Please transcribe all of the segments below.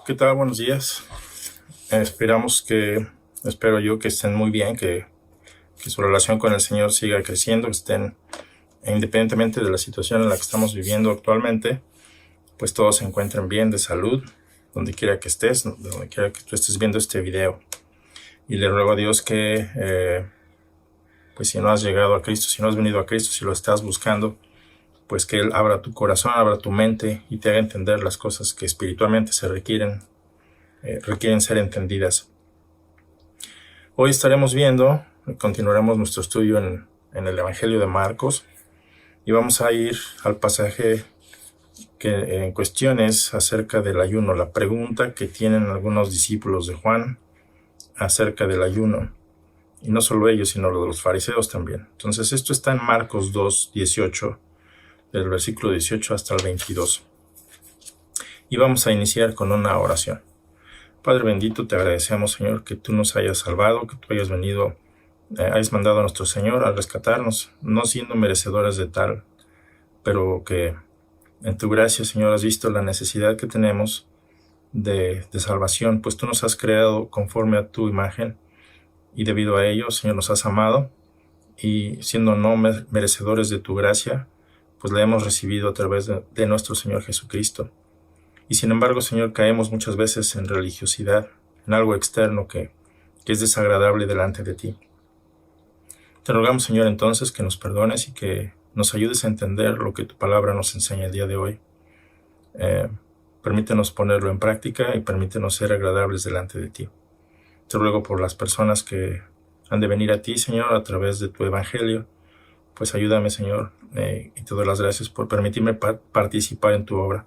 ¿Qué tal? Buenos días. Espero yo que estén muy bien, que su relación con el Señor siga creciendo, que estén, independientemente de la situación en la que estamos viviendo actualmente, pues todos se encuentren bien de salud, donde quiera que estés, donde quiera que tú estés viendo este video. Y le ruego a Dios que, pues si no has llegado a Cristo, si no has venido a Cristo, si lo estás buscando, pues que Él abra tu corazón, abra tu mente y te haga entender las cosas que espiritualmente se requieren ser entendidas. Hoy continuaremos nuestro estudio en el Evangelio de Marcos y vamos a ir al pasaje que en cuestiones acerca del ayuno, la pregunta que tienen algunos discípulos de Juan acerca del ayuno, y no solo ellos, sino los fariseos también. Entonces esto está en Marcos 2:18, del versículo 18 hasta el 22. Y vamos a iniciar con una oración. Padre bendito, te agradecemos, Señor, que tú nos hayas salvado, que tú hayas venido, hayas mandado a nuestro Señor a rescatarnos, no siendo merecedores de tal, pero que en tu gracia, Señor, has visto la necesidad que tenemos de salvación, pues tú nos has creado conforme a tu imagen y debido a ello, Señor, nos has amado y siendo no merecedores de tu gracia, pues la hemos recibido a través de nuestro Señor Jesucristo. Y sin embargo, Señor, caemos muchas veces en religiosidad, en algo externo que es desagradable delante de ti. Te rogamos, Señor, entonces que nos perdones y que nos ayudes a entender lo que tu palabra nos enseña el día de hoy. Permítenos ponerlo en práctica y permítenos ser agradables delante de ti. Te ruego por las personas que han de venir a ti, Señor, a través de tu evangelio. Pues ayúdame, Señor, y te doy las gracias por permitirme participar en tu obra.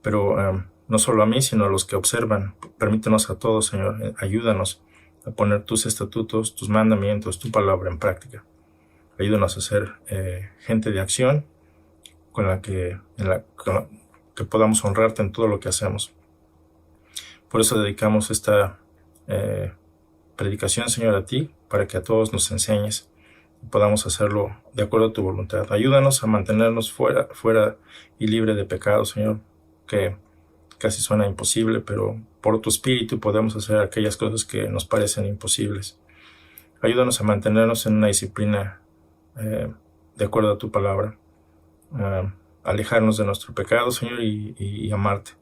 Pero no solo a mí, sino a los que observan. Permítenos a todos, Señor, ayúdanos a poner tus estatutos, tus mandamientos, tu palabra en práctica. Ayúdanos a ser gente de acción con la que podamos honrarte en todo lo que hacemos. Por eso dedicamos esta predicación, Señor, a ti, para que a todos nos enseñes y podamos hacerlo de acuerdo a tu voluntad. Ayúdanos a mantenernos fuera y libre de pecado, Señor, que casi suena imposible, pero por tu espíritu podemos hacer aquellas cosas que nos parecen imposibles. Ayúdanos a mantenernos en una disciplina de acuerdo a tu palabra, alejarnos de nuestro pecado, Señor, y amarte,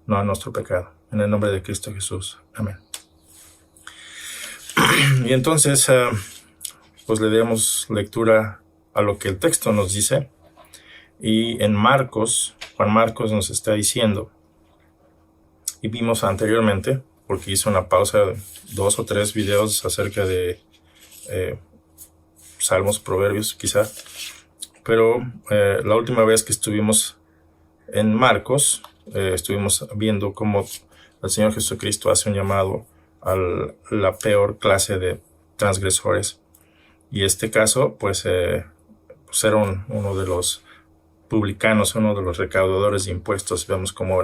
no a nuestro pecado. En el nombre de Cristo Jesús. Amén. Y entonces, pues le damos lectura a lo que el texto nos dice. Y en Marcos, Juan Marcos nos está diciendo, y vimos anteriormente, porque hice una pausa de 2 o 3 videos acerca de Salmos, Proverbios, quizá, pero la última vez que estuvimos en Marcos, estuvimos viendo cómo el Señor Jesucristo hace un llamado a la peor clase de transgresores, y este caso, pues era uno de los publicanos, uno de los recaudadores de impuestos. Vemos cómo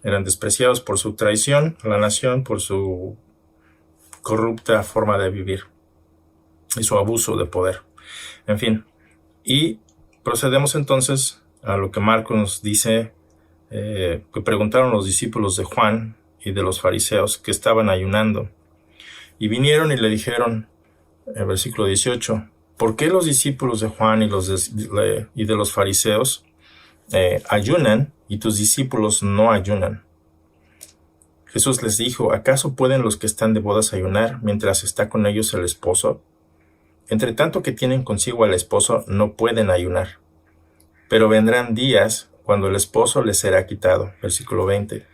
eran despreciados por su traición a la nación, por su corrupta forma de vivir y su abuso de poder. En fin, y procedemos entonces a lo que Marcos nos dice, que preguntaron los discípulos de Juan y de los fariseos que estaban ayunando. Y vinieron y le dijeron, en el versículo 18, ¿por qué los discípulos de Juan y de los fariseos ayunan y tus discípulos no ayunan? Jesús les dijo, ¿acaso pueden los que están de bodas ayunar mientras está con ellos el esposo? Entre tanto que tienen consigo al esposo, no pueden ayunar. Pero vendrán días cuando el esposo les será quitado. Versículo 20.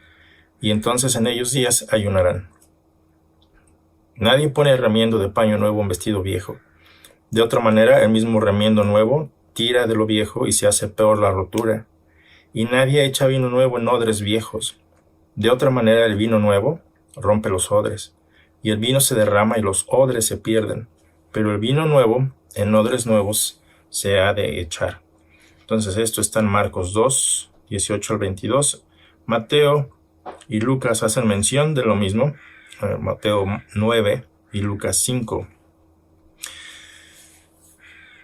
Y entonces en ellos días ayunarán. Nadie pone remiendo de paño nuevo en vestido viejo. De otra manera, el mismo remiendo nuevo tira de lo viejo y se hace peor la rotura. Y nadie echa vino nuevo en odres viejos. De otra manera, el vino nuevo rompe los odres, y el vino se derrama y los odres se pierden. Pero el vino nuevo en odres nuevos se ha de echar. Entonces esto está en Marcos 2, 18 al 22. Mateo y Lucas hacen mención de lo mismo. Mateo 9 y Lucas 5.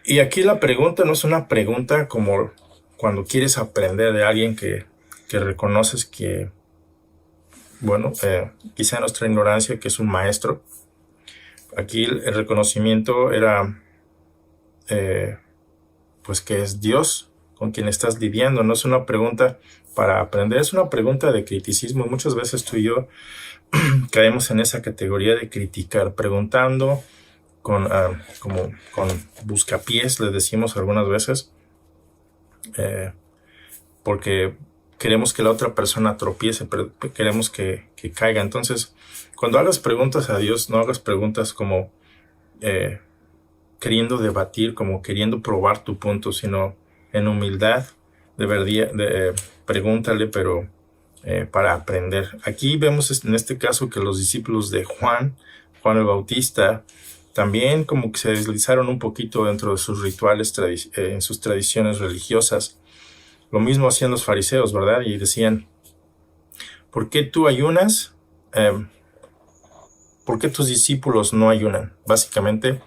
Y aquí la pregunta no es una pregunta como cuando quieres aprender de alguien que reconoces que Bueno, quizá nuestra ignorancia, que es un maestro. Aquí el reconocimiento era, pues, que es Dios con quien estás lidiando. No es una pregunta para aprender, es una pregunta de criticismo. Muchas veces tú y yo caemos en esa categoría de criticar, preguntando como con buscapiés, le decimos algunas veces, porque queremos que la otra persona tropiece, pero queremos que caiga. Entonces, cuando hagas preguntas a Dios, no hagas preguntas como queriendo debatir, como queriendo probar tu punto, sino en humildad, de verdad, pregúntale, pero para aprender. Aquí vemos en este caso que los discípulos de Juan el Bautista, también como que se deslizaron un poquito dentro de sus rituales, en sus tradiciones religiosas. Lo mismo hacían los fariseos, ¿verdad? Y decían, ¿por qué tú ayunas? ¿Por qué tus discípulos no ayunan? Básicamente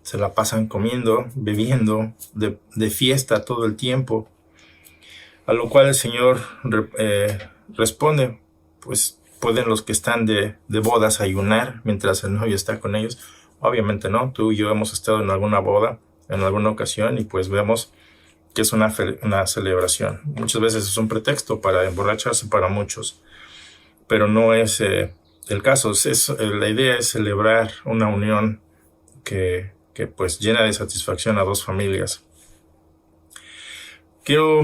se la pasan comiendo, bebiendo, de fiesta todo el tiempo. A lo cual el Señor responde, pues pueden los que están de bodas ayunar mientras el novio está con ellos. Obviamente no, tú y yo hemos estado en alguna boda en alguna ocasión y pues vemos que es una celebración. Muchas veces es un pretexto para emborracharse para muchos, pero no es el caso. La idea es celebrar una unión que pues llena de satisfacción a dos familias. Quiero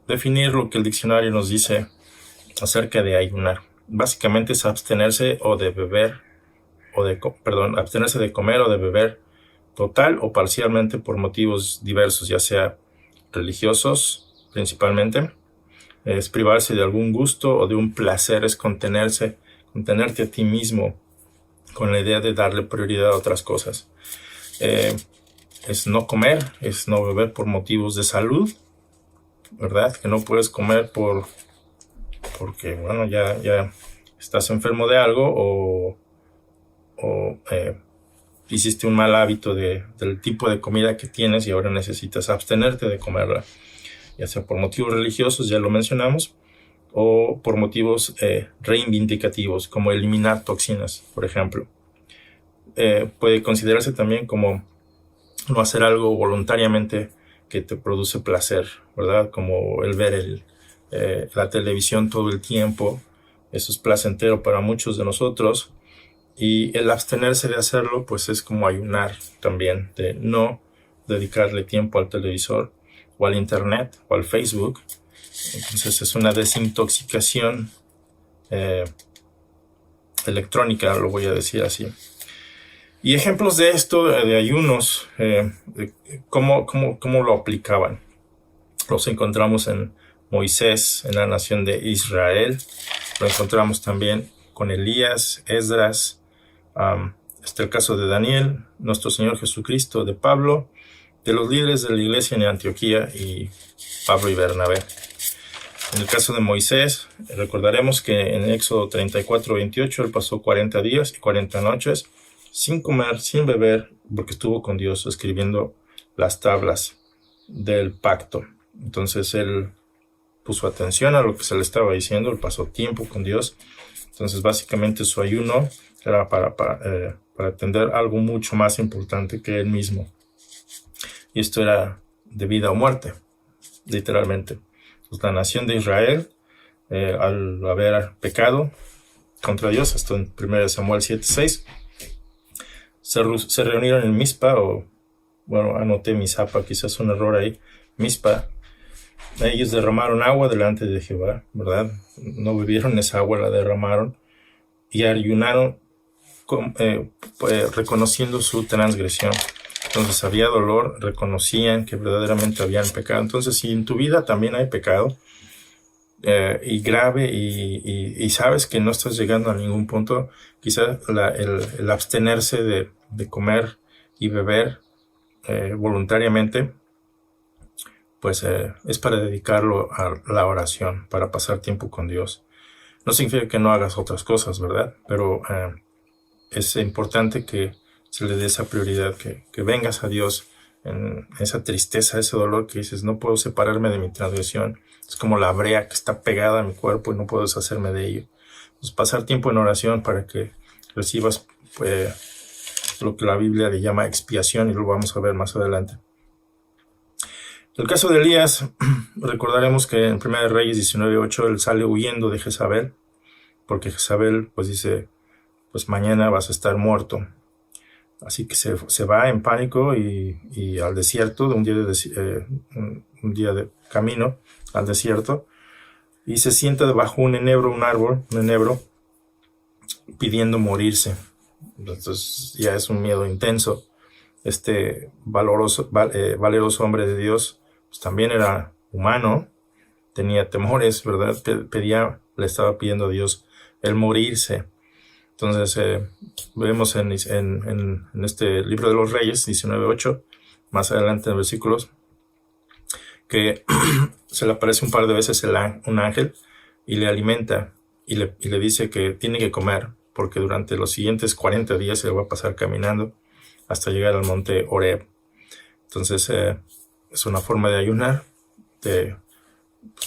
definir lo que el diccionario nos dice acerca de ayunar. Básicamente es abstenerse de abstenerse de comer o de beber total o parcialmente por motivos diversos, ya sea religiosos principalmente. Es privarse de algún gusto o de un placer, es contenerte a ti mismo con la idea de darle prioridad a otras cosas. Es no comer, es no beber por motivos de salud, ¿verdad? Que no puedes comer porque bueno, ya estás enfermo de algo o hiciste un mal hábito del tipo de comida que tienes y ahora necesitas abstenerte de comerla, ya sea por motivos religiosos, ya lo mencionamos, o por motivos reivindicativos, como eliminar toxinas, por ejemplo. Puede considerarse también como no hacer algo voluntariamente que te produce placer, ¿verdad? Como el ver la televisión todo el tiempo. Eso es placentero para muchos de nosotros. Y el abstenerse de hacerlo, pues es como ayunar también, de no dedicarle tiempo al televisor o al internet o al Facebook. Entonces es una desintoxicación electrónica, lo voy a decir así. Y ejemplos de esto, de ayunos, ¿cómo lo aplicaban? Los encontramos en Moisés, en la nación de Israel. Lo encontramos también con Elías, Esdras. Está el caso de Daniel, nuestro Señor Jesucristo, de Pablo, de los líderes de la iglesia en Antioquía y Pablo y Bernabé. En el caso de Moisés, recordaremos que en Éxodo 34:28 él pasó 40 días y 40 noches sin comer, sin beber, porque estuvo con Dios escribiendo las tablas del pacto. Entonces él puso atención a lo que se le estaba diciendo, él pasó tiempo con Dios. Entonces básicamente su ayuno era para atender algo mucho más importante que él mismo. Y esto era de vida o muerte, literalmente. Pues la nación de Israel, al haber pecado contra Dios, esto en 1 Samuel 7:6, se reunieron en Mizpa, anoté Mizapa, quizás un error ahí, Mizpa. Ellos derramaron agua delante de Jehová, ¿verdad? No bebieron esa agua, la derramaron y ayunaron reconociendo su transgresión. Entonces había dolor, reconocían que verdaderamente habían pecado. Entonces si en tu vida también hay pecado y grave y sabes que no estás llegando a ningún punto, quizás el abstenerse de comer y beber voluntariamente, pues es para dedicarlo a la oración, para pasar tiempo con Dios. No significa que no hagas otras cosas, ¿verdad? Pero es importante que se le dé esa prioridad, que vengas a Dios en esa tristeza, ese dolor que dices, no puedo separarme de mi transgresión. Es como la brea que está pegada a mi cuerpo y no puedo deshacerme de ello. Pues pasar tiempo en oración para que recibas lo que la Biblia le llama expiación, y lo vamos a ver más adelante. El caso de Elías, recordaremos que en 1 Reyes 19:8 él sale huyendo de Jezabel, porque Jezabel pues dice, pues mañana vas a estar muerto. Así que se va en pánico y al desierto, un día de camino al desierto, y se sienta debajo un enebro, pidiendo morirse. Entonces ya es un miedo intenso. Este valeroso hombre de Dios, pues también era humano, tenía temores, ¿verdad? Le estaba pidiendo a Dios el morirse. Entonces vemos en este libro de los Reyes 19:8, más adelante en versículos, que se le aparece un par de veces un ángel y le alimenta y le dice que tiene que comer, porque durante los siguientes 40 días se va a pasar caminando hasta llegar al monte Horeb. Entonces es una forma de ayunar, te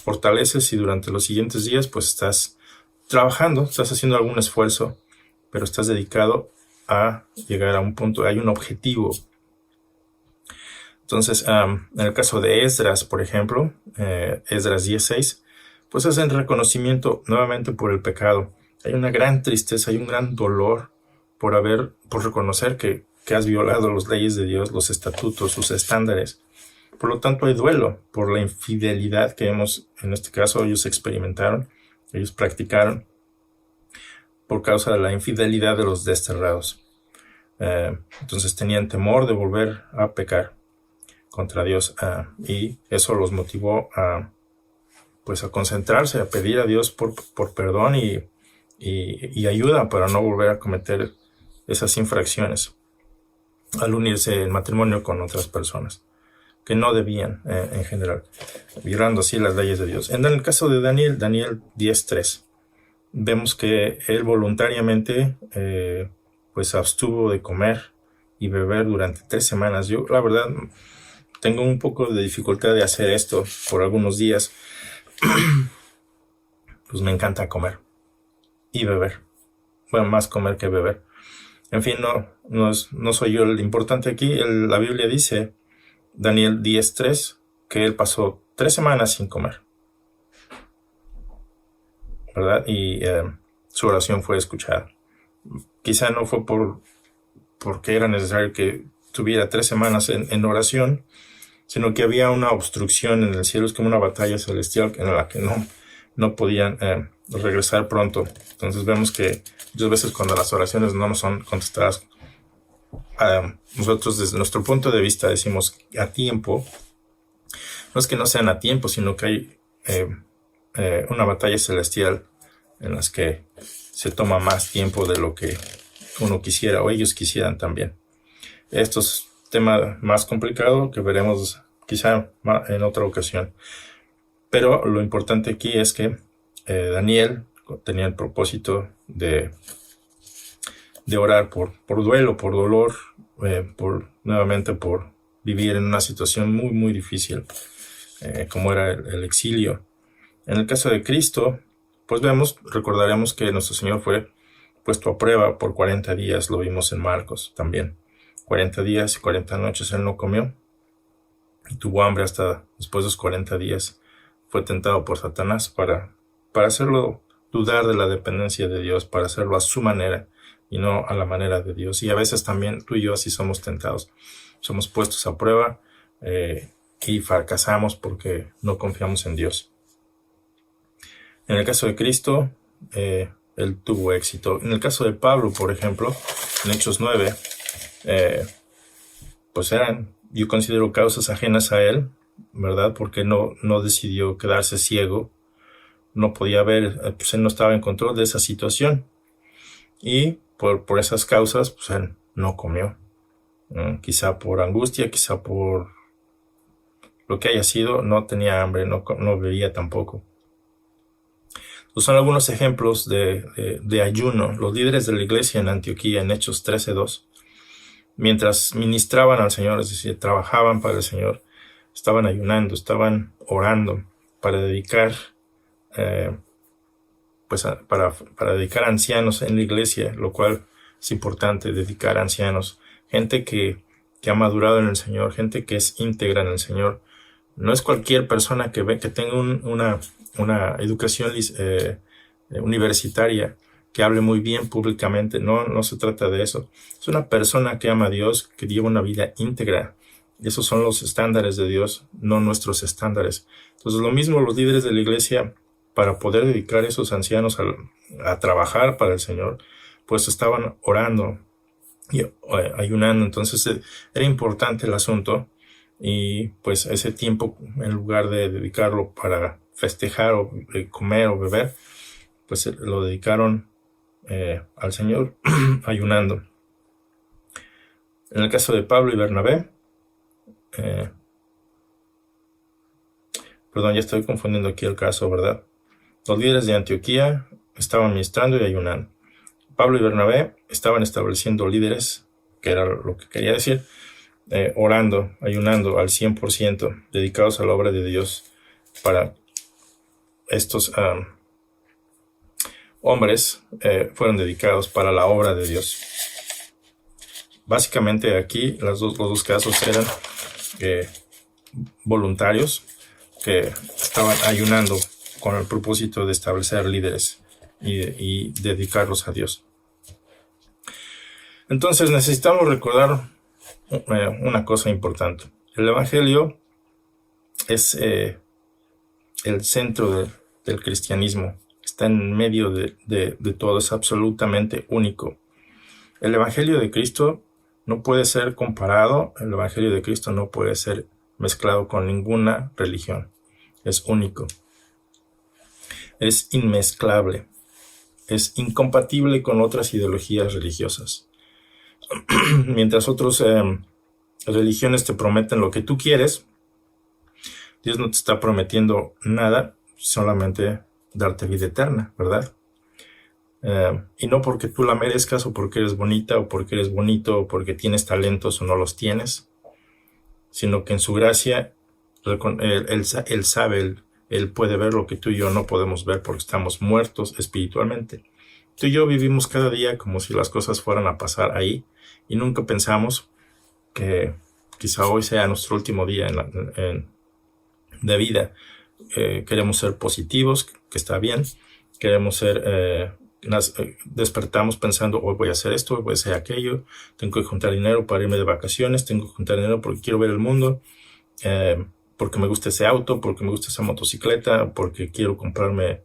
fortaleces, y durante los siguientes días pues estás trabajando, estás haciendo algún esfuerzo, pero estás dedicado a llegar a un punto, hay un objetivo. Entonces, en el caso de Esdras, por ejemplo, Esdras 10:6, pues hacen reconocimiento nuevamente por el pecado. Hay una gran tristeza, hay un gran dolor por reconocer que has violado las leyes de Dios, los estatutos, sus estándares. Por lo tanto, hay duelo por la infidelidad que en este caso, ellos experimentaron, ellos practicaron, por causa de la infidelidad de los desterrados. Entonces tenían temor de volver a pecar contra Dios, y eso los motivó a concentrarse, a pedir a Dios por perdón y ayuda para no volver a cometer esas infracciones al unirse en matrimonio con otras personas que no debían, en general, violando así las leyes de Dios. En el caso de Daniel 10:3, vemos que él voluntariamente abstuvo de comer y beber durante 3 semanas. Yo, la verdad, tengo un poco de dificultad de hacer esto por algunos días. Pues me encanta comer y beber. Bueno, más comer que beber. En fin, no soy yo el importante aquí. La Biblia dice, Daniel 10:3, que él pasó 3 semanas sin comer, ¿verdad? Y su oración fue escuchada. Quizá no fue porque era necesario que tuviera 3 semanas en oración, sino que había una obstrucción en el cielo. Es como una batalla celestial en la que no podían regresar pronto. Entonces vemos que muchas veces cuando las oraciones no nos son contestadas, nosotros desde nuestro punto de vista decimos a tiempo. No es que no sean a tiempo, sino que hay una batalla celestial en las que se toma más tiempo de lo que uno quisiera o ellos quisieran también. Esto es tema más complicado que veremos quizá en otra ocasión. Pero lo importante aquí es que Daniel tenía el propósito de orar por duelo, por dolor, nuevamente por vivir en una situación muy, muy difícil, como era el exilio. En el caso de Cristo, pues recordaremos que nuestro Señor fue puesto a prueba por 40 días, lo vimos en Marcos también. 40 días y 40 noches él no comió y tuvo hambre hasta después de los 40 días. Fue tentado por Satanás para hacerlo dudar de la dependencia de Dios, para hacerlo a su manera y no a la manera de Dios. Y a veces también tú y yo así somos tentados. Somos puestos a prueba y fracasamos porque no confiamos en Dios. En el caso de Cristo, él tuvo éxito. En el caso de Pablo, por ejemplo, en Hechos 9, pues yo considero causas ajenas a él, ¿verdad? Porque no decidió quedarse ciego, no podía ver, pues él no estaba en control de esa situación. Y por esas causas, pues él no comió. Quizá por angustia, quizá por lo que haya sido, no tenía hambre, no bebía tampoco. Entonces, son algunos ejemplos de ayuno. Los líderes de la iglesia en Antioquía, en Hechos 13:2, mientras ministraban al Señor, es decir, trabajaban para el Señor, estaban ayunando, estaban orando para dedicar pues para dedicar a ancianos en la iglesia, lo cual es importante, dedicar a ancianos, gente que ha madurado en el Señor, gente que es íntegra en el Señor. No es cualquier persona que tenga una educación universitaria, que hable muy bien públicamente. No se trata de eso. Es una persona que ama a Dios, que lleva una vida íntegra. Esos son los estándares de Dios, no nuestros estándares. Entonces, lo mismo los líderes de la iglesia, para poder dedicar a esos ancianos a trabajar para el Señor, pues estaban orando y ayunando. Entonces, era importante el asunto, y pues ese tiempo, en lugar de dedicarlo para festejar o comer o beber, pues lo dedicaron al Señor ayunando. En el caso de Pablo y Bernabé, perdón, ya estoy confundiendo aquí el caso, ¿verdad? Los líderes de Antioquía estaban ministrando y ayunando. Pablo y Bernabé estaban estableciendo líderes, que era lo que quería decir, orando, ayunando al 100%, dedicados a la obra de Dios. Para estos hombres fueron dedicados para la obra de Dios. Básicamente aquí los dos casos eran voluntarios que estaban ayunando con el propósito de establecer líderes y dedicarlos a Dios. Entonces necesitamos recordar una cosa importante. El Evangelio es el centro del cristianismo. Está en medio de todo, es absolutamente único. El Evangelio de Cristo no puede ser comparado, el Evangelio de Cristo no puede ser mezclado con ninguna religión. Es único. Es inmezclable. Es incompatible con otras ideologías religiosas. Mientras otras religiones te prometen lo que tú quieres, Dios no te está prometiendo nada, solamente darte vida eterna, ¿verdad? Y no porque tú la merezcas, o porque eres bonita, o porque eres bonito, o porque tienes talentos o no los tienes, sino que en su gracia Él sabe, Él puede ver lo que tú y yo no podemos ver, porque estamos muertos espiritualmente. Tú y yo vivimos cada día como si las cosas fueran a pasar ahí, y nunca pensamos que quizá hoy sea nuestro último día de vida. Queremos ser positivos, que está bien. Queremos ser... despertamos pensando, hoy voy a hacer esto, hoy voy a hacer aquello, tengo que juntar dinero para irme de vacaciones, tengo que juntar dinero porque quiero ver el mundo, porque me gusta ese auto, porque me gusta esa motocicleta, porque quiero comprarme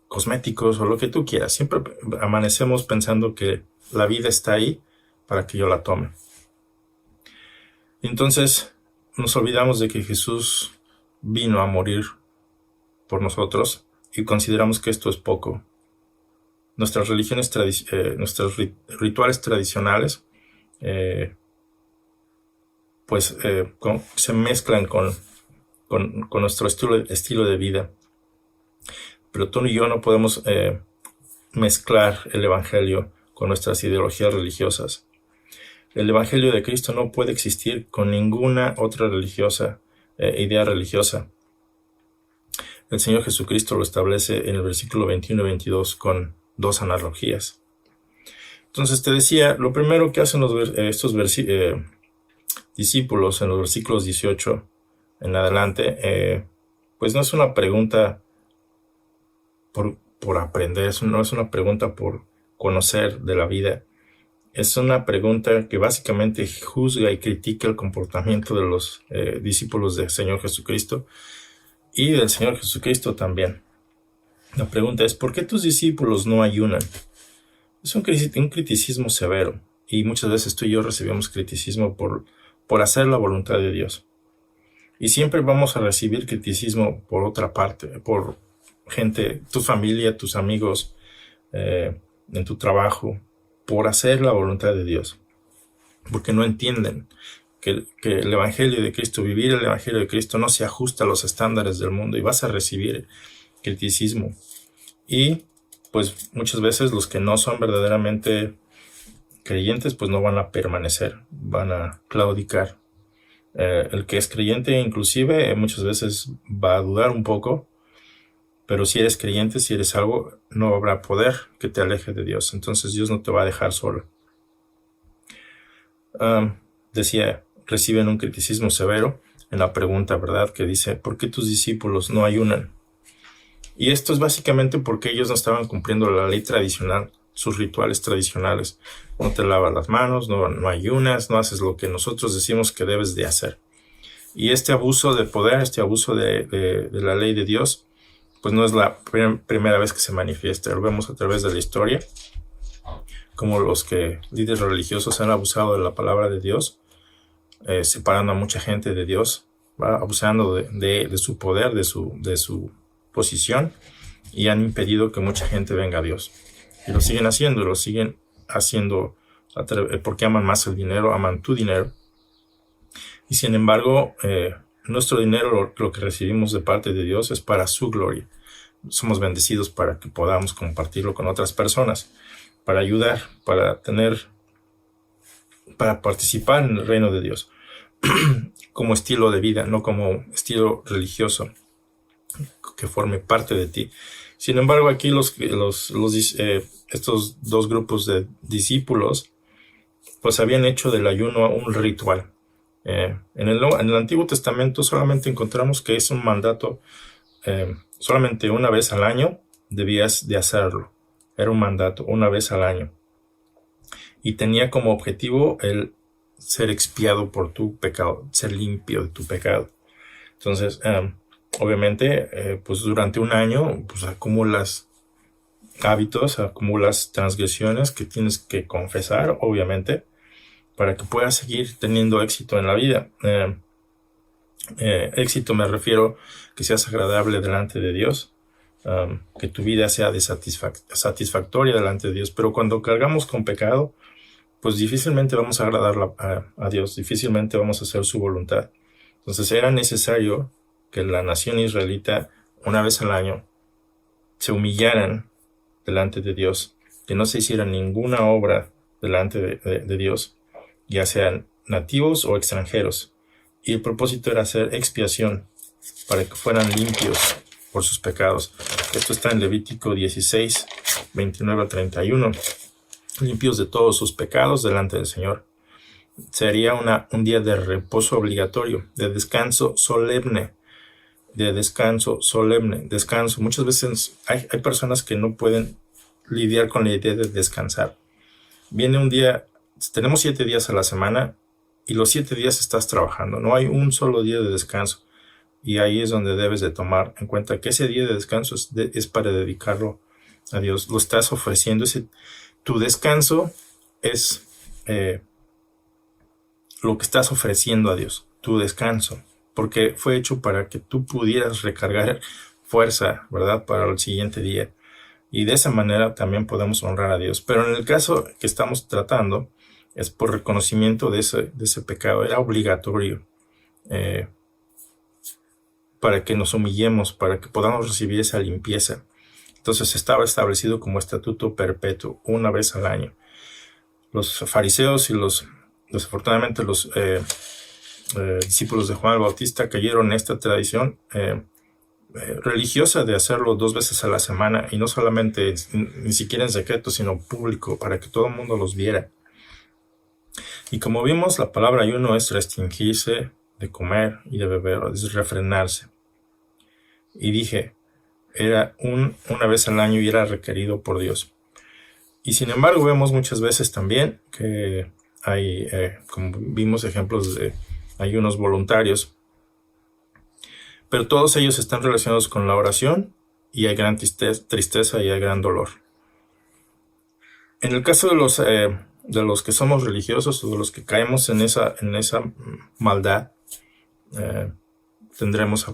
cosméticos o lo que tú quieras. Siempre amanecemos pensando que la vida está ahí para que yo la tome. Entonces nos olvidamos de que Jesús vino a morir por nosotros y consideramos que esto es poco. Nuestras religiones, nuestros rituales tradicionales, se mezclan con nuestro estilo de vida. Pero tú y yo no podemos mezclar el Evangelio con nuestras ideologías religiosas. El Evangelio de Cristo no puede existir con ninguna otra idea religiosa. El Señor Jesucristo lo establece en el versículo 21 y 22 con dos analogías. Entonces te decía, lo primero que hacen estos discípulos en los versículos 18 en adelante, pues no es una pregunta por aprender, no es una pregunta por conocer de la vida. Es una pregunta que básicamente juzga y critica el comportamiento de los discípulos del Señor Jesucristo y del Señor Jesucristo también. La pregunta es, ¿por qué tus discípulos no ayunan? Es un criticismo severo, y muchas veces tú y yo recibimos criticismo por hacer la voluntad de Dios. Y siempre vamos a recibir criticismo por otra parte, por gente, tu familia, tus amigos, en tu trabajo, por hacer la voluntad de Dios. Porque no entienden que el Evangelio de Cristo, vivir el Evangelio de Cristo no se ajusta a los estándares del mundo, y vas a recibir criticismo. Y pues muchas veces los que no son verdaderamente creyentes pues no van a permanecer, van a claudicar. El que es creyente inclusive muchas veces va a dudar un poco, Pero si eres creyente, si eres salvo, no habrá poder que te aleje de Dios. Entonces Dios no te va a dejar solo. Decía, reciben un criticismo severo en la pregunta, ¿verdad? Que dice, ¿por qué tus discípulos no ayunan? Y esto es básicamente porque ellos no estaban cumpliendo la ley tradicional, sus rituales tradicionales. No te lavas las manos, no ayunas, no haces lo que nosotros decimos que debes de hacer. Y este abuso de poder, este abuso de la ley de Dios, pues no es la primera vez que se manifiesta. Lo vemos a través de la historia, como los líderes religiosos han abusado de la palabra de Dios, separando a mucha gente de Dios, abusando de su poder, de su posición, y han impedido que mucha gente venga a Dios. Y lo siguen haciendo porque aman más el dinero, aman tu dinero. Y sin embargo, nuestro dinero, lo que recibimos de parte de Dios, es para su gloria. Somos bendecidos para que podamos compartirlo con otras personas, para ayudar, para participar en el reino de Dios, como estilo de vida, no como estilo religioso que forme parte de ti. Sin embargo, aquí estos dos grupos de discípulos pues habían hecho del ayuno un ritual. En el Antiguo Testamento solamente encontramos que es un mandato, solamente una vez al año debías de hacerlo. Era un mandato, una vez al año. Y tenía como objetivo el ser expiado por tu pecado, ser limpio de tu pecado. Entonces, obviamente, pues durante un año, pues acumulas hábitos, acumulas transgresiones que tienes que confesar, obviamente, para que puedas seguir teniendo éxito en la vida. Éxito me refiero que seas agradable delante de Dios, que tu vida sea satisfactoria delante de Dios. Pero cuando cargamos con pecado, pues difícilmente vamos a agradar a Dios, difícilmente vamos a hacer su voluntad. Entonces era necesario que la nación israelita, una vez al año, se humillaran delante de Dios, que no se hiciera ninguna obra delante de Dios, ya sean nativos o extranjeros. Y el propósito era hacer expiación para que fueran limpios por sus pecados. Esto está en Levítico 16, 29 a 31. Limpios de todos sus pecados delante del Señor. Sería un día de reposo obligatorio, de descanso solemne. Descanso. Muchas veces hay personas que no pueden lidiar con la idea de descansar. Viene un día, tenemos 7 días a la semana y los 7 días estás trabajando. No hay un solo día de descanso. Y ahí es donde debes de tomar en cuenta que ese día de descanso es para dedicarlo a Dios. Lo estás ofreciendo. Tu descanso es lo que estás ofreciendo a Dios. Tu descanso. Porque fue hecho para que tú pudieras recargar fuerza, ¿verdad? Para el siguiente día. Y de esa manera también podemos honrar a Dios. Pero en el caso que estamos tratando, es por reconocimiento de ese pecado. Era obligatorio para que nos humillemos, para que podamos recibir esa limpieza. Entonces estaba establecido como estatuto perpetuo, una vez al año. Los fariseos y desafortunadamente los discípulos de Juan el Bautista cayeron en esta tradición religiosa de hacerlo 2 veces a la semana, y no solamente, ni siquiera en secreto, sino público, para que todo el mundo los viera. Y como vimos, la palabra ayuno es restringirse de comer y de beber, es refrenarse. Y dije, era una vez al año y era requerido por Dios. Y sin embargo vemos muchas veces también que hay, como vimos, ejemplos de ayunos voluntarios, pero todos ellos están relacionados con la oración, y hay gran tristeza y hay gran dolor. En el caso de los que somos religiosos, o de los que caemos en esa maldad, tendremos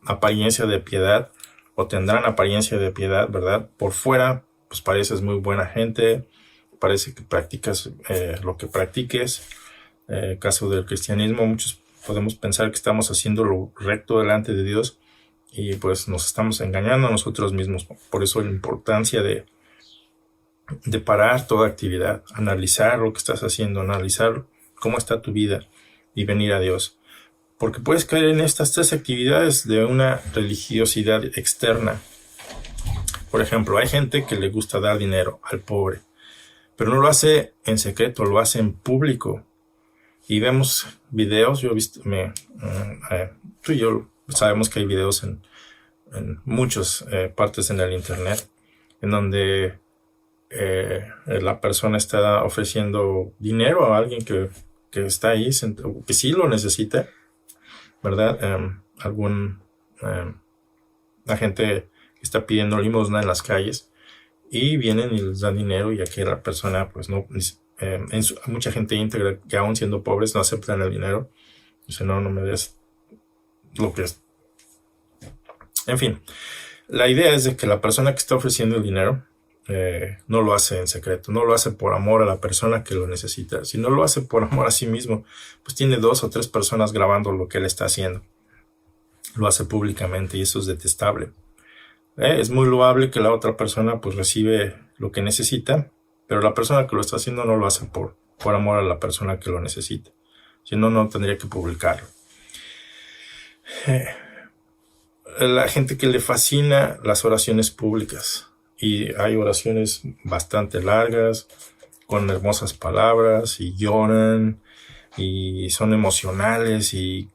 apariencia de piedad, o tendrán apariencia de piedad, ¿verdad? Por fuera, pues pareces muy buena gente, parece que practicas lo que practiques. Caso del cristianismo, muchos podemos pensar que estamos haciendo lo recto delante de Dios, y pues nos estamos engañando a nosotros mismos. Por eso la importancia de parar toda actividad, analizar lo que estás haciendo, analizar cómo está tu vida y venir a Dios. Porque puedes caer en estas tres actividades de una religiosidad externa. Por ejemplo, hay gente que le gusta dar dinero al pobre, pero no lo hace en secreto, lo hace en público. Y vemos videos, yo he visto, tú y yo sabemos que hay videos en muchas partes en el internet, en donde la persona está ofreciendo dinero a alguien que está ahí, que sí lo necesita, ¿verdad? La gente que está pidiendo limosna en las calles, y vienen y les dan dinero, y aquí la persona, pues no, mucha gente íntegra que aún siendo pobres no aceptan el dinero. Dice, no me des lo que es. En fin, la idea es de que la persona que está ofreciendo el dinero no lo hace en secreto, no lo hace por amor a la persona que lo necesita. Si no lo hace por amor a sí mismo, pues tiene 2 o 3 personas grabando lo que él está haciendo. Lo hace públicamente, y eso es detestable. Es muy loable que la otra persona pues recibe lo que necesita, pero la persona que lo está haciendo no lo hace por amor a la persona que lo necesita. Si no, no tendría que publicarlo. La gente que le fascina las oraciones públicas, y hay oraciones bastante largas, con hermosas palabras, y lloran, y son emocionales, y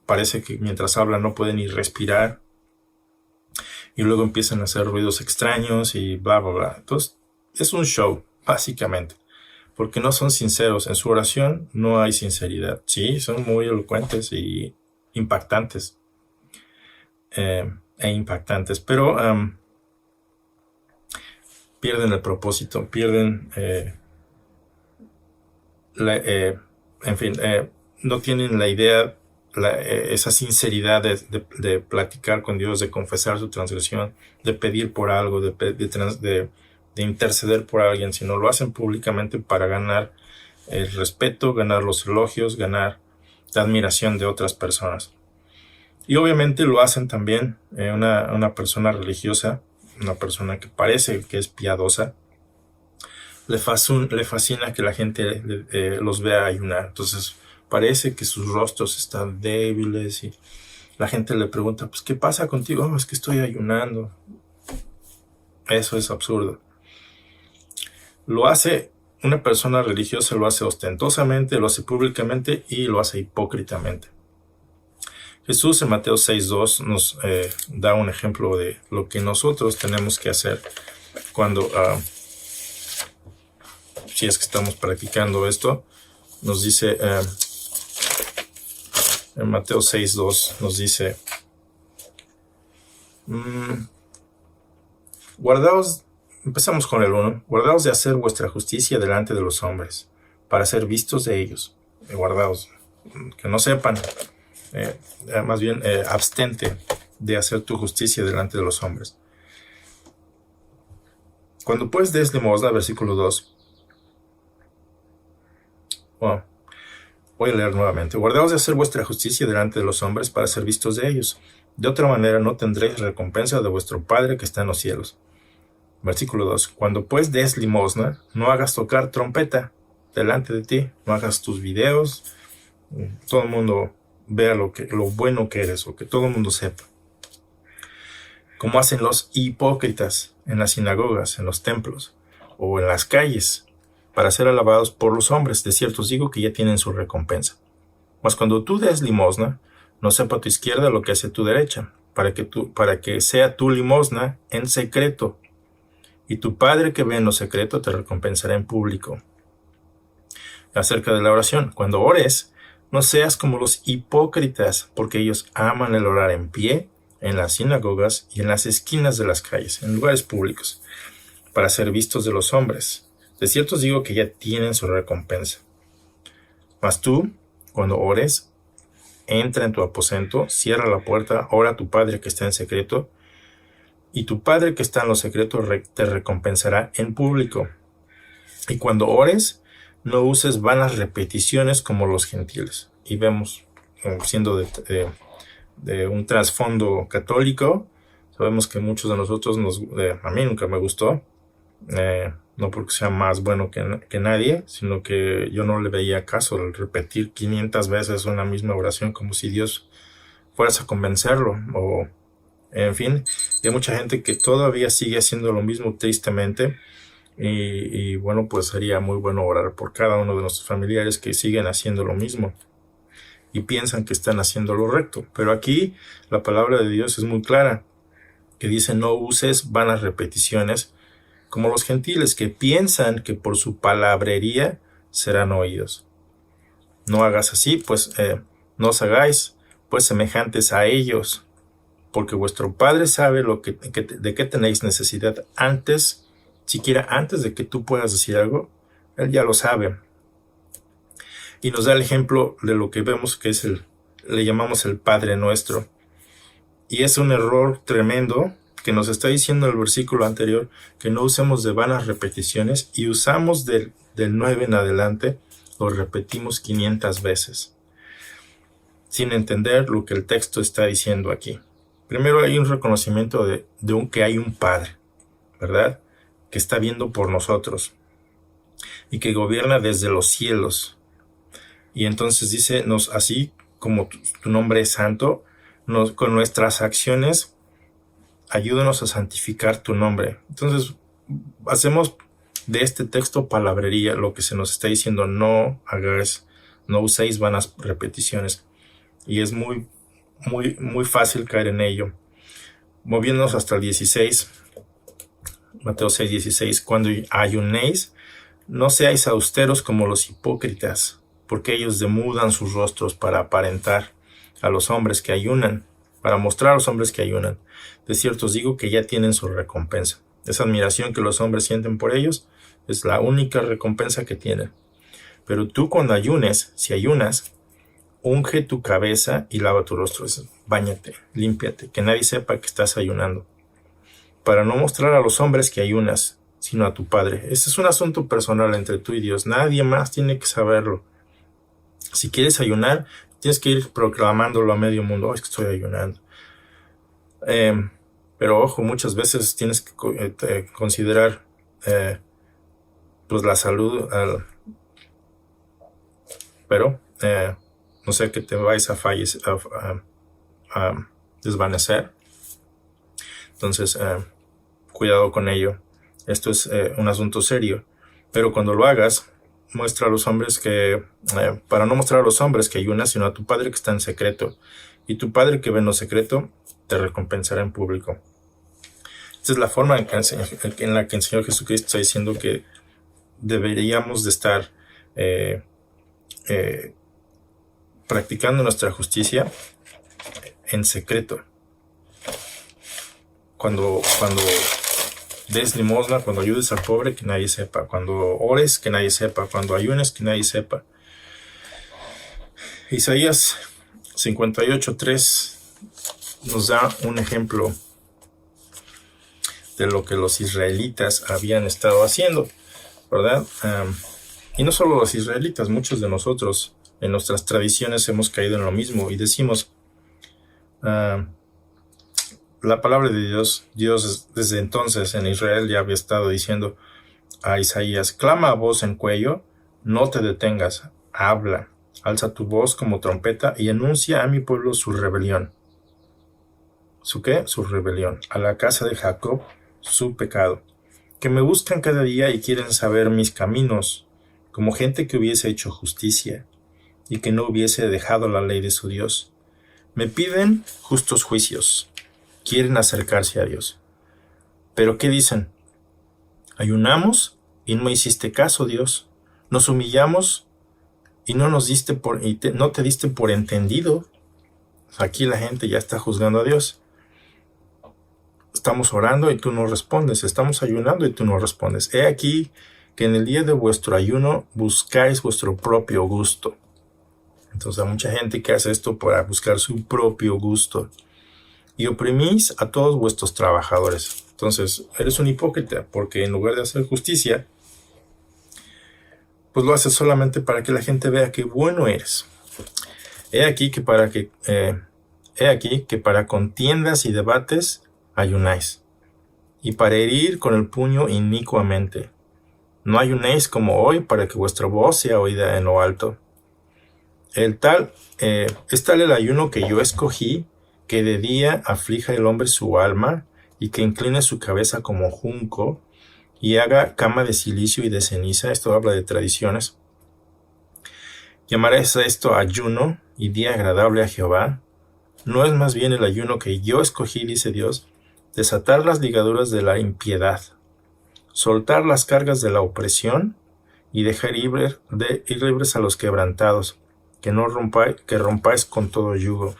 parece que mientras hablan no pueden ni respirar, y luego empiezan a hacer ruidos extraños y bla, bla, bla. Entonces, es un show, básicamente, porque no son sinceros. En su oración no hay sinceridad. Sí, son muy elocuentes y impactantes, pero pierden el propósito, pierden no tienen la idea, esa sinceridad de platicar con Dios, de confesar su transgresión, de pedir por algo, de interceder por alguien, sino lo hacen públicamente para ganar el respeto, ganar los elogios, ganar la admiración de otras personas. Y obviamente lo hacen también una persona religiosa, una persona que parece que es piadosa, le fascina que la gente los vea ayunar. Entonces parece que sus rostros están débiles, y la gente le pregunta, pues, ¿qué pasa contigo? Es que estoy ayunando. Eso es absurdo. Lo hace una persona religiosa, lo hace ostentosamente, lo hace públicamente, y lo hace hipócritamente. Jesús en Mateo 6:2 nos da un ejemplo de lo que nosotros tenemos que hacer cuando, si es que estamos practicando esto. Nos dice, en Mateo 6:2 nos dice, empezamos con el 1, guardaos de hacer vuestra justicia delante de los hombres, para ser vistos de ellos. Guardaos, que no sepan, más bien abstente de hacer tu justicia delante de los hombres. Cuando pues des limosna, versículo 2, voy a leer nuevamente. Guardaos de hacer vuestra justicia delante de los hombres para ser vistos de ellos. De otra manera no tendréis recompensa de vuestro Padre que está en los cielos. Versículo 2. Cuando pues des limosna, no hagas tocar trompeta delante de ti. No hagas tus videos. Todo el mundo vea lo bueno que eres, o que todo el mundo sepa. Como hacen los hipócritas en las sinagogas, en los templos o en las calles, para ser alabados por los hombres. De cierto os digo que ya tienen su recompensa. Mas cuando tú des limosna, no sepa tu izquierda lo que hace tu derecha, para que sea tu limosna en secreto, y tu Padre que ve en lo secreto te recompensará en público. Acerca de la oración, cuando ores, no seas como los hipócritas, porque ellos aman el orar en pie, en las sinagogas y en las esquinas de las calles, en lugares públicos, para ser vistos de los hombres. De cierto os digo que ya tienen su recompensa. Mas tú, cuando ores, entra en tu aposento, cierra la puerta, ora a tu Padre que está en secreto, y tu Padre que está en lo secreto te recompensará en público. Y cuando ores, no uses vanas repeticiones como los gentiles. Y vemos, siendo de un trasfondo católico, sabemos que muchos de nosotros, a mí nunca me gustó, no porque sea más bueno que nadie, sino que yo no le veía caso al repetir 500 veces una misma oración como si Dios fueras a convencerlo, o en fin, hay mucha gente que todavía sigue haciendo lo mismo tristemente, y bueno, pues sería muy bueno orar por cada uno de nuestros familiares que siguen haciendo lo mismo y piensan que están haciendo lo recto. Pero aquí la palabra de Dios es muy clara, que dice: no uses vanas repeticiones como los gentiles, que piensan que por su palabrería serán oídos. No hagas así, pues no os hagáis pues semejantes a ellos, porque vuestro Padre sabe de qué tenéis necesidad siquiera antes de que tú puedas decir algo. Él ya lo sabe. Y nos da el ejemplo de lo que vemos que es le llamamos el Padre Nuestro. Y es un error tremendo que nos está diciendo el versículo anterior, que no usemos de vanas repeticiones, y usamos del 9 en adelante, lo repetimos 500 veces, sin entender lo que el texto está diciendo aquí. Primero hay un reconocimiento de que hay un Padre, ¿verdad?, que está viendo por nosotros y que gobierna desde los cielos. Y entonces dice, así como tu nombre es santo, con nuestras acciones ayúdanos a santificar tu nombre. Entonces hacemos de este texto palabrería, lo que se nos está diciendo: no uséis vanas repeticiones. Y es muy, muy, muy fácil caer en ello. Moviéndonos hasta el 16, Mateo 6:16, cuando ayunéis, no seáis austeros como los hipócritas, porque ellos demudan sus rostros para aparentar a los hombres que ayunan, para mostrar a los hombres que ayunan. De cierto os digo que ya tienen su recompensa. Esa admiración que los hombres sienten por ellos es la única recompensa que tienen. Pero tú, cuando ayunes, si ayunas, unge tu cabeza y lava tu rostro. Báñate, límpiate, que nadie sepa que estás ayunando, para no mostrar a los hombres que ayunas, sino a tu Padre. Este es un asunto personal entre tú y Dios. Nadie más tiene que saberlo. Si quieres ayunar, tienes que ir proclamándolo a medio mundo: oh, es que estoy ayunando. Pero ojo, muchas veces tienes que considerar pues la salud, pero no sé, que te vais a fallecer, a desvanecer. Entonces cuidado con ello. Esto es un asunto serio, pero cuando lo hagas, muestra a los hombres para no mostrar a los hombres que ayunas, sino a tu Padre que está en secreto, y tu Padre que ve en lo secreto te recompensará en público. Esta es la forma en la que el Señor Jesucristo está diciendo que deberíamos de estar practicando nuestra justicia en secreto. Cuando des limosna, cuando ayudes al pobre, que nadie sepa. Cuando ores, que nadie sepa. Cuando ayunes, que nadie sepa. Isaías 58:3 nos da un ejemplo de lo que los israelitas habían estado haciendo, ¿verdad? Y no solo los israelitas, muchos de nosotros en nuestras tradiciones hemos caído en lo mismo y decimos, la palabra de Dios desde entonces en Israel ya había estado diciendo a Isaías: clama a voz en cuello, no te detengas, habla, alza tu voz como trompeta y anuncia a mi pueblo su rebelión. ¿Su qué? Su rebelión. A la casa de Jacob su pecado. Que me buscan cada día y quieren saber mis caminos, como gente que hubiese hecho justicia y que no hubiese dejado la ley de su Dios. Me piden justos juicios. Quieren acercarse a Dios. ¿Pero qué dicen? Ayunamos y no me hiciste caso, Dios. Nos humillamos y no te diste por entendido. Aquí la gente ya está juzgando a Dios. Estamos orando y tú no respondes. Estamos ayunando y tú no respondes. He aquí que en el día de vuestro ayuno buscáis vuestro propio gusto. Entonces hay mucha gente que hace esto para buscar su propio gusto. Y oprimís a todos vuestros trabajadores. Entonces eres un hipócrita, porque en lugar de hacer justicia, pues lo haces solamente para que la gente vea qué bueno eres. He aquí que para contiendas y debates ayunáis, y para herir con el puño inicuamente. No ayunéis como hoy para que vuestra voz sea oída en lo alto. Es tal el ayuno que yo escogí, que de día aflija el hombre su alma, y que incline su cabeza como junco, y haga cama de silicio y de ceniza. Esto habla de tradiciones. ¿Llamarás esto ayuno y día agradable a Jehová? ¿No es más bien el ayuno que yo escogí, dice Dios, desatar las ligaduras de la impiedad, soltar las cargas de la opresión y dejar ir libres a los quebrantados, que rompáis con todo yugo?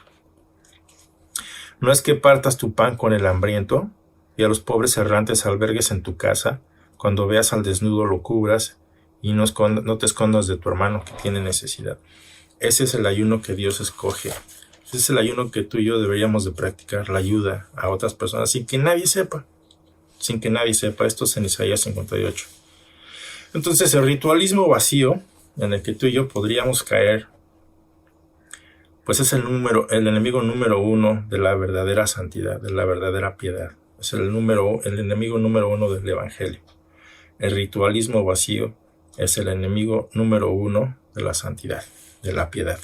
¿No es que partas tu pan con el hambriento y a los pobres errantes albergues en tu casa? Cuando veas al desnudo lo cubras y no te escondas de tu hermano que tiene necesidad. Ese es el ayuno que Dios escoge. Ese es el ayuno que tú y yo deberíamos de practicar, la ayuda a otras personas sin que nadie sepa. Sin que nadie sepa. Esto es en Isaías 58. Entonces el ritualismo vacío en el que tú y yo podríamos caer, pues es el enemigo número uno de la verdadera santidad, de la verdadera piedad. Es el enemigo número uno del Evangelio. El ritualismo vacío es el enemigo número uno de la santidad, de la piedad.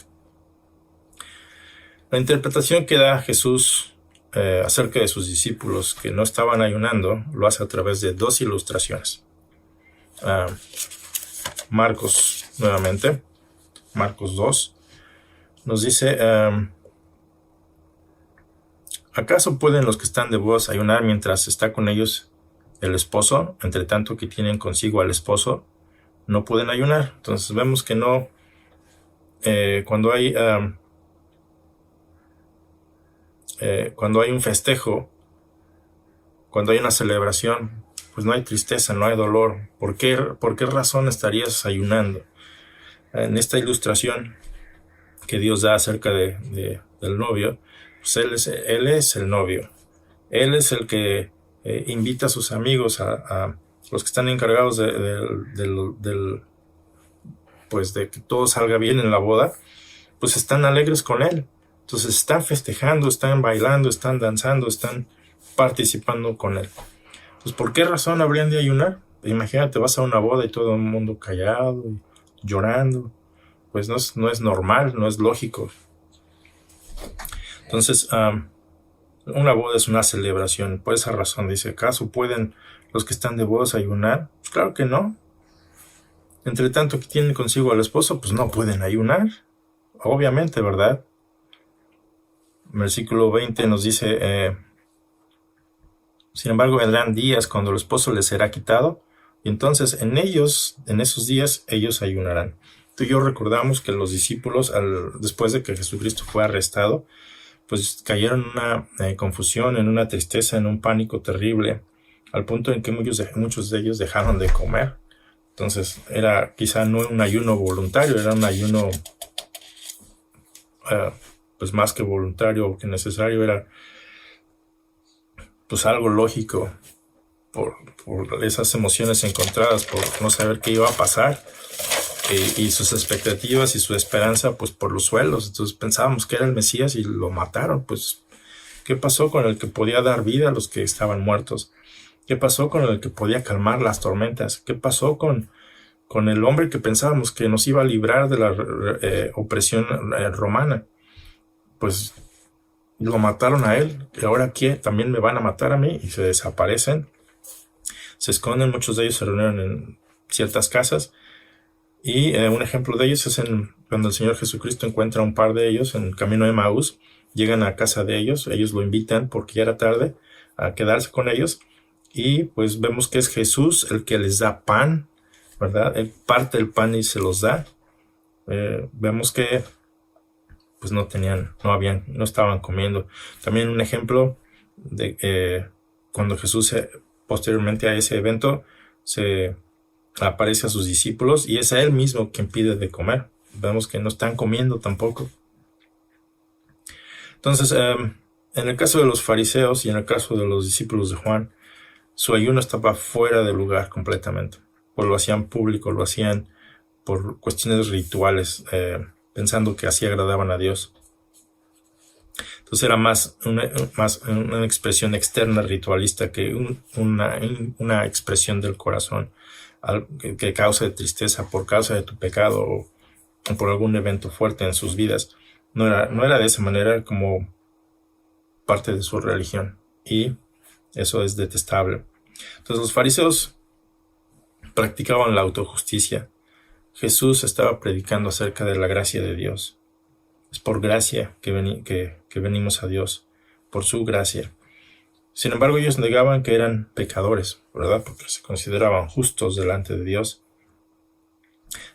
La interpretación que da Jesús acerca de sus discípulos que no estaban ayunando lo hace a través de dos ilustraciones. Marcos, nuevamente, Marcos 2, nos dice: ¿acaso pueden los que están de bodas ayunar mientras está con ellos el esposo? Entre tanto que tienen consigo al esposo, no pueden ayunar. Entonces vemos que no, cuando hay un festejo, cuando hay una celebración, pues no hay tristeza, no hay dolor. ¿Por qué razón estarías ayunando? En esta ilustración que Dios da acerca del novio, pues él es el novio. Él es el que invita a sus amigos, a los que están encargados pues de que todo salga bien en la boda, pues están alegres con él. Entonces están festejando, están bailando, están danzando, están participando con él. Pues ¿por qué razón habrían de ayunar? Imagínate, vas a una boda y todo el mundo callado, y llorando. Pues no es normal, no es lógico. Entonces, una boda es una celebración. Por esa razón dice: ¿acaso pueden los que están de bodas ayunar? Pues claro que no. Entre tanto que tienen consigo al esposo, pues no pueden ayunar. Obviamente, ¿verdad? Versículo 20 nos dice: sin embargo, vendrán días cuando el esposo les será quitado, y entonces en esos días, ellos ayunarán. Tú y yo recordamos que los discípulos, después de que Jesucristo fue arrestado, pues cayeron en una confusión, en una tristeza, en un pánico terrible, al punto en que muchos de ellos dejaron de comer. Entonces era quizá no un ayuno voluntario, era un ayuno pues más que voluntario o que necesario, era pues algo lógico por esas emociones encontradas, por no saber qué iba a pasar, y sus expectativas y su esperanza pues por los suelos. Entonces pensábamos que era el Mesías y lo mataron. Pues ¿qué pasó con el que podía dar vida a los que estaban muertos? ¿Qué pasó con el que podía calmar las tormentas? ¿Qué pasó con el hombre que pensábamos que nos iba a librar de la opresión romana? Pues lo mataron a él. ¿Y ahora qué? ¿También me van a matar a mí? Y se desaparecen, se esconden. Muchos de ellos se reunieron en ciertas casas, y un ejemplo de ellos es cuando el Señor Jesucristo encuentra a un par de ellos en el camino de Emaús. Llegan a casa de ellos lo invitan porque ya era tarde a quedarse con ellos, y pues vemos que es Jesús el que les da pan, ¿verdad? Él parte el pan y se los da. Vemos que pues no estaban comiendo. También un ejemplo de cuando Jesús posteriormente a ese evento se aparece a sus discípulos, y es a él mismo quien pide de comer. Vemos que no están comiendo tampoco. Entonces, en el caso de los fariseos y en el caso de los discípulos de Juan, su ayuno estaba fuera de lugar completamente. Pues lo hacían público, lo hacían por cuestiones rituales, pensando que así agradaban a Dios. Entonces era más una expresión externa ritualista que una expresión del corazón que cause tristeza por causa de tu pecado o por algún evento fuerte en sus vidas. No era de esa manera, como parte de su religión, y eso es detestable. Entonces los fariseos practicaban la autojusticia. Jesús estaba predicando acerca de la gracia de Dios. Es por gracia que venimos a Dios, por su gracia. Sin embargo, ellos negaban que eran pecadores, ¿verdad? Porque se consideraban justos delante de Dios.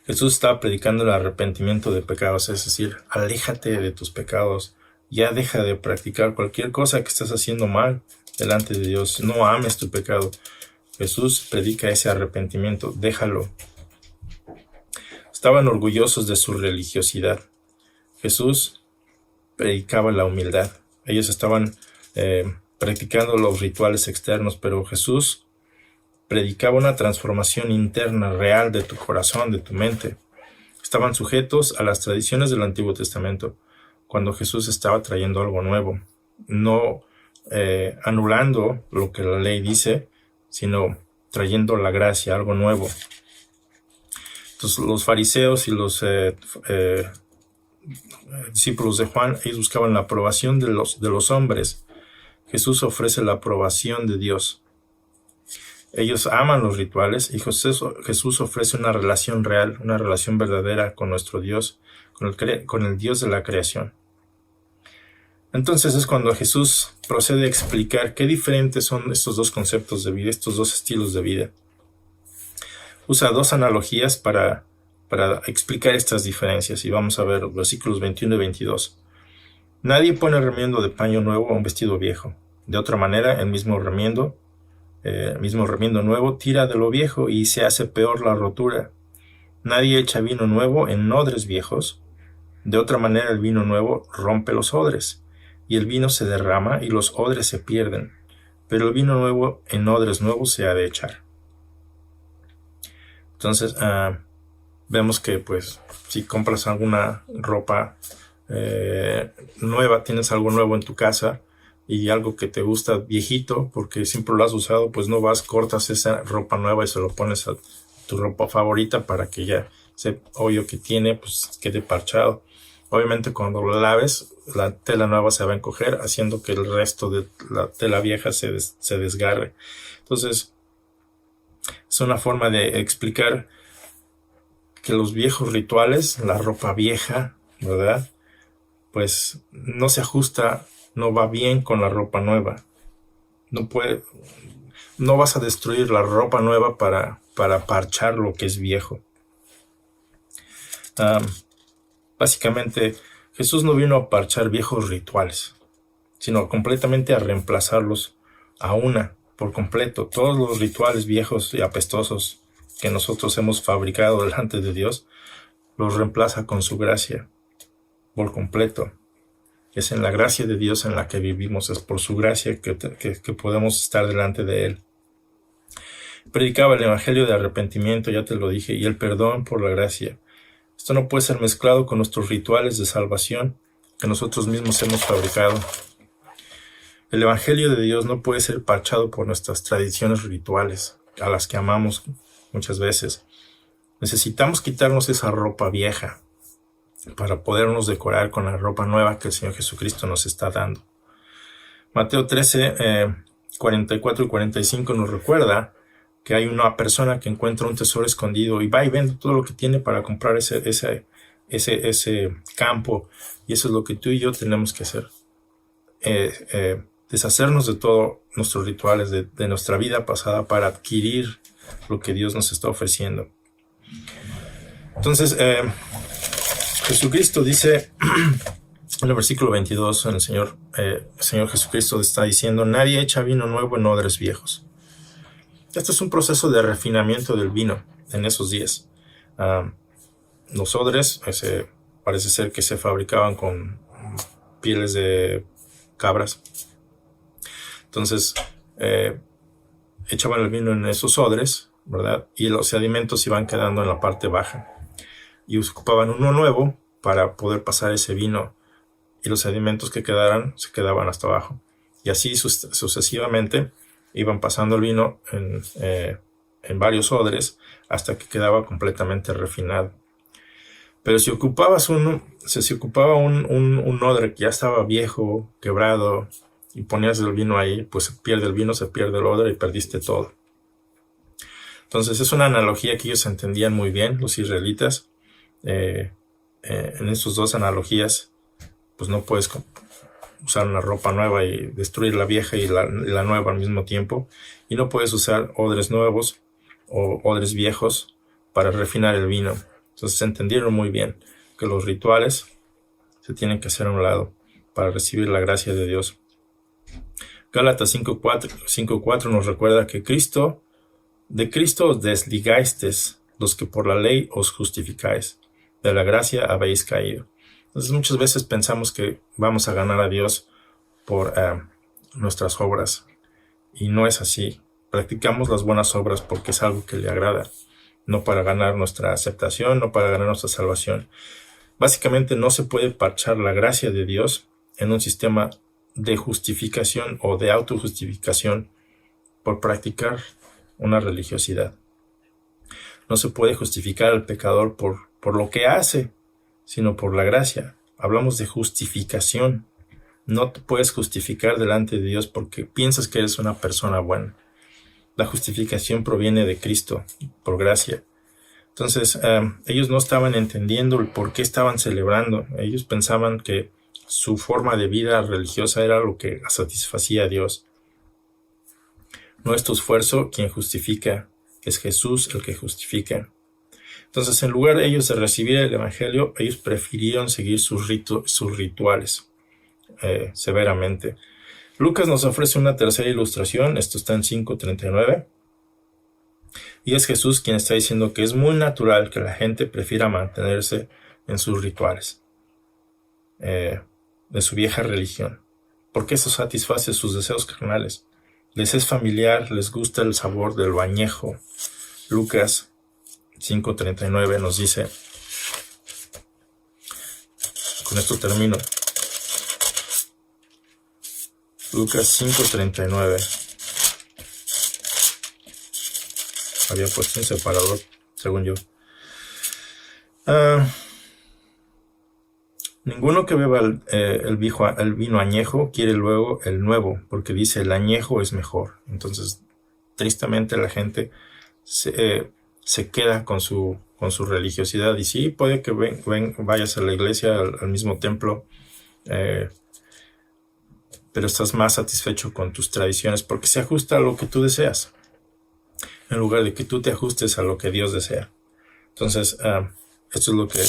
Jesús estaba predicando el arrepentimiento de pecados, es decir, aléjate de tus pecados, ya deja de practicar cualquier cosa que estés haciendo mal delante de Dios, no ames tu pecado. Jesús predica ese arrepentimiento, déjalo. Estaban orgullosos de su religiosidad. Jesús predicaba la humildad. Ellos estaban practicando los rituales externos, pero Jesús predicaba una transformación interna real de tu corazón, de tu mente. Estaban sujetos a las tradiciones del Antiguo Testamento, cuando Jesús estaba trayendo algo nuevo, no anulando lo que la ley dice, sino trayendo la gracia, algo nuevo. Entonces los fariseos y los discípulos de Juan, ellos buscaban la aprobación de los hombres. Jesús ofrece la aprobación de Dios. Ellos aman los rituales y Jesús ofrece una relación real, una relación verdadera con nuestro Dios, con el Dios de la creación. Entonces es cuando Jesús procede a explicar qué diferentes son estos dos conceptos de vida, estos dos estilos de vida. Usa dos analogías para explicar estas diferencias, y vamos a ver los versículos 21 y 22. Nadie pone remiendo de paño nuevo a un vestido viejo. De otra manera, el mismo remiendo nuevo tira de lo viejo y se hace peor la rotura. Nadie echa vino nuevo en odres viejos. De otra manera, el vino nuevo rompe los odres, y el vino se derrama y los odres se pierden. Pero el vino nuevo en odres nuevos se ha de echar. Entonces, vemos que pues si compras alguna ropa nueva, tienes algo nuevo en tu casa y algo que te gusta viejito porque siempre lo has usado, pues no vas, cortas esa ropa nueva y se lo pones a tu ropa favorita para que ya ese hoyo que tiene pues quede parchado. Obviamente cuando lo laves, la tela nueva se va a encoger, haciendo que el resto de la tela vieja se desgarre. Entonces es una forma de explicar que los viejos rituales, la ropa vieja, ¿verdad? Pues no se ajusta, no va bien con la ropa nueva. No vas a destruir la ropa nueva para parchar lo que es viejo. Básicamente, Jesús no vino a parchar viejos rituales, sino completamente a reemplazarlos por completo. Todos los rituales viejos y apestosos que nosotros hemos fabricado delante de Dios, los reemplaza con su gracia, por completo. Es en la gracia de Dios en la que vivimos, es por su gracia que podemos estar delante de Él. Predicaba el evangelio de arrepentimiento, ya te lo dije, y el perdón por la gracia. Esto no puede ser mezclado con nuestros rituales de salvación que nosotros mismos hemos fabricado. El evangelio de Dios no puede ser parchado por nuestras tradiciones rituales, a las que amamos muchas veces. Necesitamos quitarnos esa ropa vieja para podernos decorar con la ropa nueva que el Señor Jesucristo nos está dando. Mateo 13, 44 y 45 nos recuerda que hay una persona que encuentra un tesoro escondido y va y vende todo lo que tiene para comprar ese campo, y eso es lo que tú y yo tenemos que hacer. Deshacernos de todos nuestros rituales, de nuestra vida pasada, para adquirir lo que Dios nos está ofreciendo. Entonces, Jesucristo dice en el versículo 22, el Señor Jesucristo está diciendo: nadie echa vino nuevo en odres viejos. Este es un proceso de refinamiento del vino en esos días. Los odres parece ser que se fabricaban con pieles de cabras. Entonces, echaban el vino en esos odres, ¿verdad? Y los sedimentos iban quedando en la parte baja. Y ocupaban uno nuevo para poder pasar ese vino, y los sedimentos que quedaran se quedaban hasta abajo. Y así sucesivamente iban pasando el vino en varios odres hasta que quedaba completamente refinado. Pero si ocupabas si ocupaba un odre que ya estaba viejo, quebrado, y ponías el vino ahí, pues se pierde el vino, se pierde el odre y perdiste todo. Entonces es una analogía que ellos entendían muy bien, los israelitas. En estas dos analogías, pues no puedes usar una ropa nueva y destruir la vieja y la nueva al mismo tiempo. Y no puedes usar odres nuevos o odres viejos para refinar el vino. Entonces entendieron muy bien que los rituales se tienen que hacer a un lado para recibir la gracia de Dios. Gálatas 5:4 nos recuerda que de Cristo os desligasteis, los que por la ley os justificáis, de la gracia habéis caído. Entonces muchas veces pensamos que vamos a ganar a Dios por nuestras obras, y no es así. Practicamos las buenas obras porque es algo que le agrada, no para ganar nuestra aceptación, no para ganar nuestra salvación. Básicamente no se puede parchar la gracia de Dios en un sistema de justificación o de autojustificación por practicar una religiosidad. No se puede justificar al pecador por lo que hace, sino por la gracia. Hablamos de justificación. No te puedes justificar delante de Dios porque piensas que eres una persona buena. La justificación proviene de Cristo, por gracia. Entonces, ellos no estaban entendiendo el por qué estaban celebrando. Ellos pensaban que su forma de vida religiosa era lo que satisfacía a Dios. No es tu esfuerzo quien justifica, es Jesús el que justifica. Entonces, en lugar de ellos de recibir el Evangelio, ellos prefirieron seguir sus rituales severamente. Lucas nos ofrece una tercera ilustración, esto está en 5:39, y es Jesús quien está diciendo que es muy natural que la gente prefiera mantenerse en sus rituales, de su vieja religión, porque eso satisface sus deseos carnales. Les es familiar, les gusta el sabor de lo añejo. Lucas 5:39 nos dice, con esto termino, Lucas 5:39. Había puesto un separador, según yo. Ninguno que beba el vino añejo quiere luego el nuevo, porque dice el añejo es mejor. Entonces, tristemente la gente se queda con su religiosidad. Y sí, puede que vayas a la iglesia, al mismo templo, pero estás más satisfecho con tus tradiciones porque se ajusta a lo que tú deseas, en lugar de que tú te ajustes a lo que Dios desea. Entonces, esto es lo que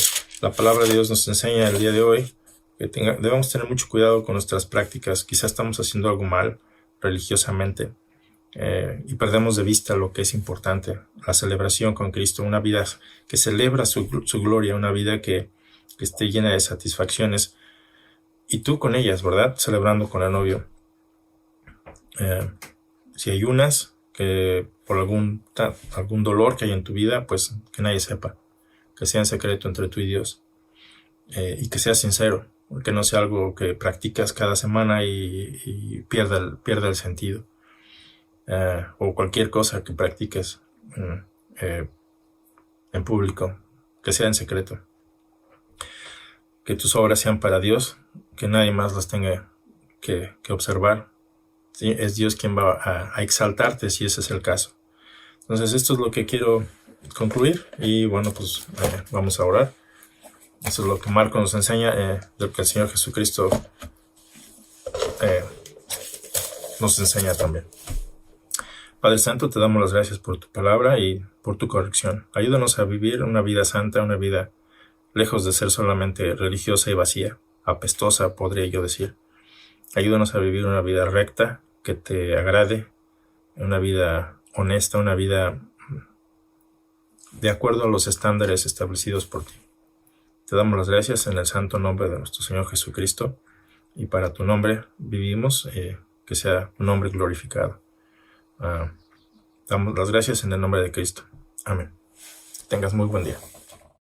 la palabra de Dios nos enseña el día de hoy, que debemos tener mucho cuidado con nuestras prácticas. Quizás estamos haciendo algo mal religiosamente y perdemos de vista lo que es importante, la celebración con Cristo, una vida que celebra su gloria, una vida que esté llena de satisfacciones, y tú con ellas, ¿verdad? Celebrando con el novio. Si ayunas, que por algún dolor que hay en tu vida, pues que nadie sepa, que sea en secreto entre tú y Dios, y que sea sincero, que no sea algo que practicas cada semana y pierda el sentido, o cualquier cosa que practiques en público, que sea en secreto, que tus obras sean para Dios, que nadie más las tenga que observar. ¿Sí? Es Dios quien va a exaltarte si ese es el caso. Entonces esto es lo que quiero concluir, y bueno, pues vamos a orar. Eso es lo que Marcos nos enseña, lo que el Señor Jesucristo nos enseña también. Padre Santo, te damos las gracias por tu palabra y por tu corrección. Ayúdanos a vivir una vida santa, una vida lejos de ser solamente religiosa y vacía, apestosa, podría yo decir. Ayúdanos a vivir una vida recta, que te agrade, una vida honesta, una vida de acuerdo a los estándares establecidos por ti. Te damos las gracias en el santo nombre de nuestro Señor Jesucristo, y para tu nombre vivimos, que sea tu nombre glorificado. Damos las gracias en el nombre de Cristo. Amén. Tengas muy buen día.